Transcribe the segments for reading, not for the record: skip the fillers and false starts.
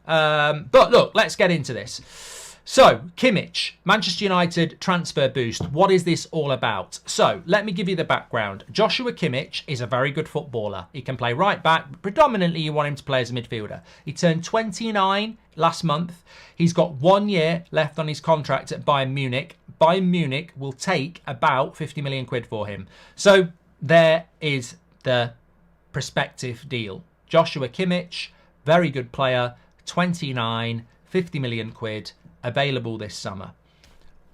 But look, let's get into this. So, Kimmich, Manchester United transfer boost. What is this all about? So, let me give you the background. Joshua Kimmich is a very good footballer. He can play right back. Predominantly, you want him to play as a midfielder. He turned 29 last month. He's got 1 year left on his contract at Bayern Munich. Bayern Munich will take about 50 million quid for him. So, there is the prospective deal. Joshua Kimmich, very good player, 29, 50 million quid. Available this summer.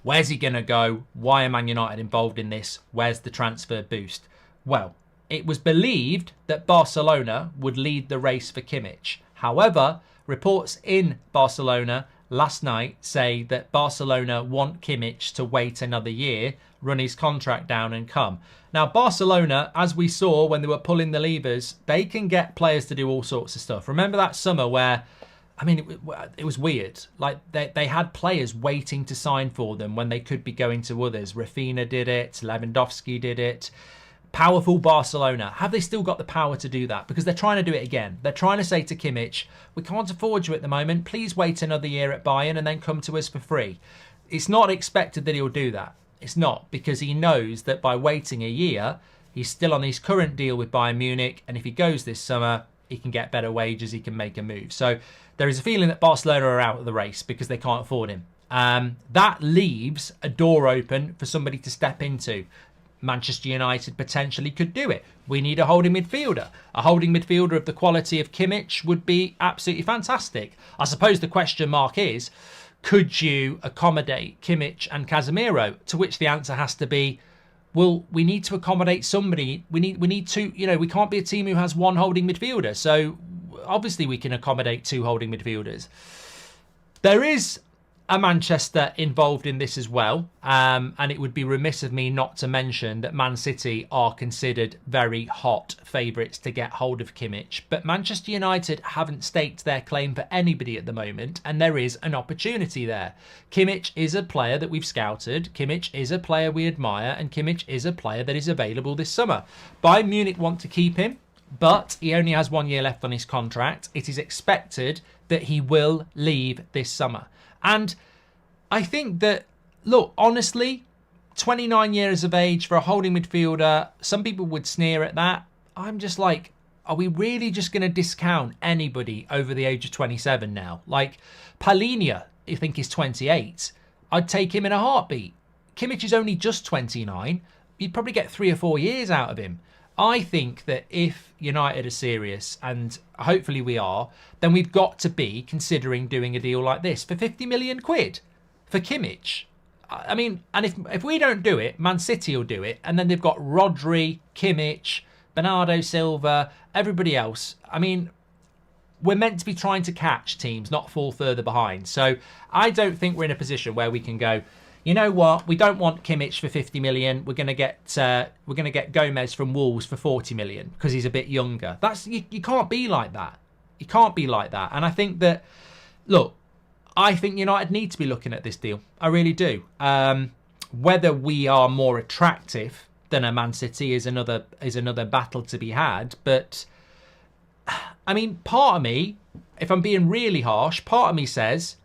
Where's he going to go? Why are Man United involved in this? Where's the transfer boost? Well, it was believed that Barcelona would lead the race for Kimmich. However, reports in Barcelona last night say that Barcelona want Kimmich to wait another year, run his contract down and come. Now, Barcelona, as we saw when they were pulling the levers, they can get players to do all sorts of stuff. Remember that summer where it was weird. Like, they had players waiting to sign for them when they could be going to others. Rafinha did it. Lewandowski did it. Powerful Barcelona. Have they still got the power to do that? Because they're trying to do it again. They're trying to say to Kimmich, we can't afford you at the moment. Please wait another year at Bayern and then come to us for free. It's not expected that he'll do that. It's not, because he knows that by waiting a year, he's still on his current deal with Bayern Munich. And if he goes this summer, he can get better wages. He can make a move. So there is a feeling that Barcelona are out of the race because they can't afford him. That leaves a door open for somebody to step into. Manchester United potentially could do it. We need a holding midfielder. A holding midfielder of the quality of Kimmich would be absolutely fantastic. I suppose the question mark is, could you accommodate Kimmich and Casemiro? To which the answer has to be, well, we need to accommodate somebody. We need to, we can't be a team who has one holding midfielder. So obviously we can accommodate two holding midfielders. There is a Manchester involved in this as well. And it would be remiss of me not to mention that Man City are considered very hot favourites to get hold of Kimmich. But Manchester United haven't staked their claim for anybody at the moment. And there is an opportunity there. Kimmich is a player that we've scouted. Kimmich is a player we admire. And Kimmich is a player that is available this summer. Bayern Munich want to keep him, but he only has 1 year left on his contract. It is expected that he will leave this summer. And I think that, look, honestly, 29 years of age for a holding midfielder, some people would sneer at that. I'm just like, are we really just going to discount anybody over the age of 27 now? Like, Palhinha, I think, is 28. I'd take him in a heartbeat. Kimmich is only just 29. You'd probably get 3 or 4 years out of him. I think that if United are serious, and hopefully we are, then we've got to be considering doing a deal like this for 50 million quid for Kimmich. I mean, and if we don't do it, Man City will do it, and then they've got Rodri, Kimmich, Bernardo Silva, everybody else. I mean, we're meant to be trying to catch teams, not fall further behind. So I don't think we're in a position where we can go, you know what? We don't want Kimmich for 50 million. We're going to get Gomez from Wolves for 40 million because he's a bit younger. You can't be like that. You can't be like that. And I think that, look, I think United need to be looking at this deal. I really do. Whether we are more attractive than a Man City is another battle to be had. But I mean, part of me, if I'm being really harsh, part of me says,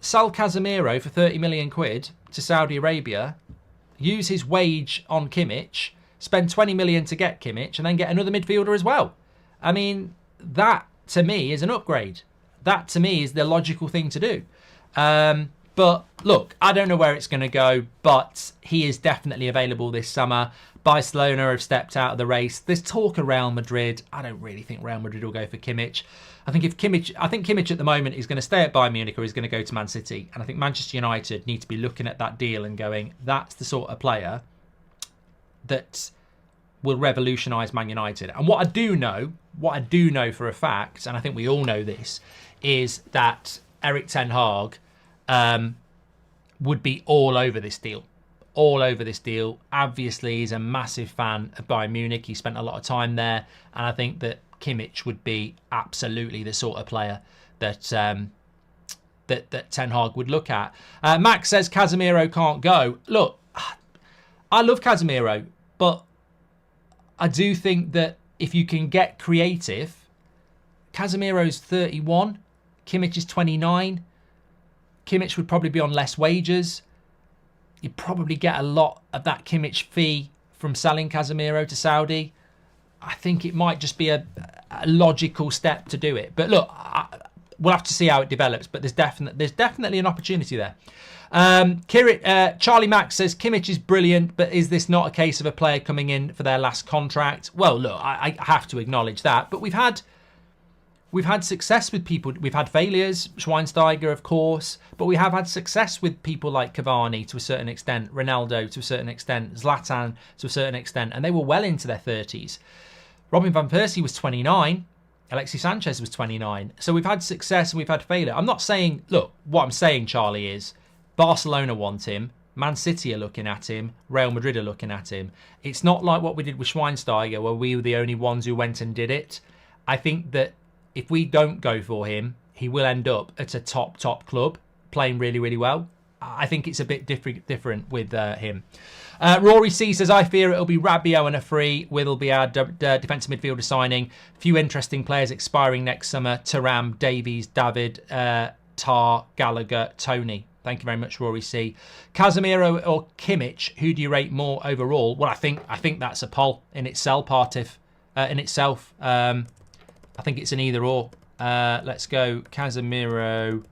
sell Casemiro for 30 million quid to Saudi Arabia, use his wage on Kimmich, spend 20 million to get Kimmich, and then get another midfielder as well. I mean, that to me is an upgrade. That to me is the logical thing to do. But look, I don't know where it's going to go, but he is definitely available this summer. Barcelona have stepped out of the race. There's talk of Real Madrid. I don't really think Real Madrid will go for Kimmich. I think Kimmich at the moment is going to stay at Bayern Munich or he's going to go to Man City. And I think Manchester United need to be looking at that deal and going, that's the sort of player that will revolutionise Man United. And what I do know for a fact, and I think we all know this, is that Erik ten Hag would be all over this deal. All over this deal. Obviously, he's a massive fan of Bayern Munich. He spent a lot of time there. And I think that Kimmich would be absolutely the sort of player that that Ten Hag would look at. Max says Casemiro can't go. Look, I love Casemiro, but I do think that if you can get creative, Casemiro's 31. Kimmich is 29. Kimmich would probably be on less wages. You'd probably get a lot of that Kimmich fee from selling Casemiro to Saudi. I think it might just be a logical step to do it. But look, we'll have to see how it develops. But there's definitely an opportunity there. Charlie Mack says Kimmich is brilliant, but is this not a case of a player coming in for their last contract? Well, look, I have to acknowledge that. But we've had success with people. We've had failures, Schweinsteiger, of course, but we have had success with people like Cavani to a certain extent, Ronaldo to a certain extent, Zlatan to a certain extent, and they were well into their 30s. Robin van Persie was 29. Alexis Sanchez was 29. So we've had success and we've had failure. I'm not saying, look, what I'm saying, Charlie, is Barcelona want him, Man City are looking at him, Real Madrid are looking at him. It's not like what we did with Schweinsteiger, where we were the only ones who went and did it. I think that if we don't go for him, he will end up at a top club, playing really, really well. I think it's a bit different with him. Rory C says, I fear it'll be Rabiot and a free. Will be our defensive midfielder signing. Few interesting players expiring next summer. Thuram, Davies, David, Tar, Gallagher, Tony. Thank you very much, Rory C. Casemiro or Kimmich, who do you rate more overall? Well, I think that's a poll in itself, Partif. I think it's an either or. Let's go Casemiro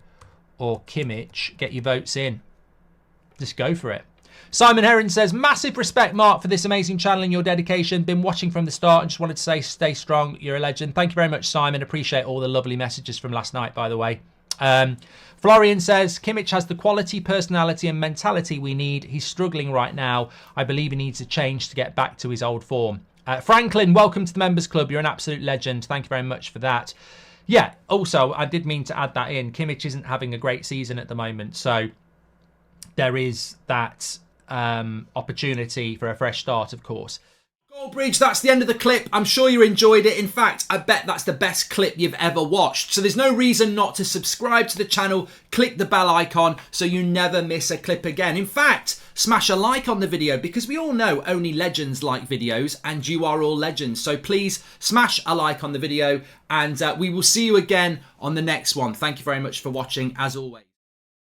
or Kimmich. Get your votes in. Just go for it. Simon Heron says, massive respect, Mark, for this amazing channel and your dedication. Been watching from the start and just wanted to say stay strong. You're a legend. Thank you very much, Simon. Appreciate all the lovely messages from last night, by the way. Florian says, Kimmich has the quality, personality and mentality we need. He's struggling right now. I believe he needs a change to get back to his old form. Franklin, welcome to the Members Club. You're an absolute legend. Thank you very much for that. Yeah, also, I did mean to add that in. Kimmich isn't having a great season at the moment. So there is that opportunity for a fresh start, of course. Goldbridge, that's the end of the clip. I'm sure you enjoyed it. In fact, I bet that's the best clip you've ever watched. So there's no reason not to subscribe to the channel, click the bell icon so you never miss a clip again. In fact, smash a like on the video because we all know only legends like videos and you are all legends. So please smash a like on the video and we will see you again on the next one. Thank you very much for watching as always.